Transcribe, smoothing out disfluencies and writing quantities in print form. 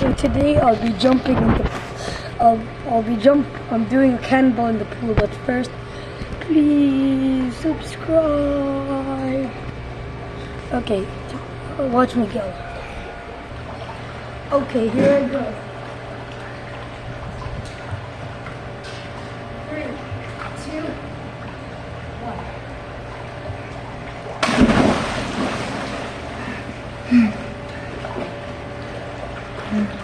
So today I'll be jumping in the I'm doing a cannonball in the pool, but first please subscribe. Okay, watch me go. Okay, here I go. 3, 2, 1.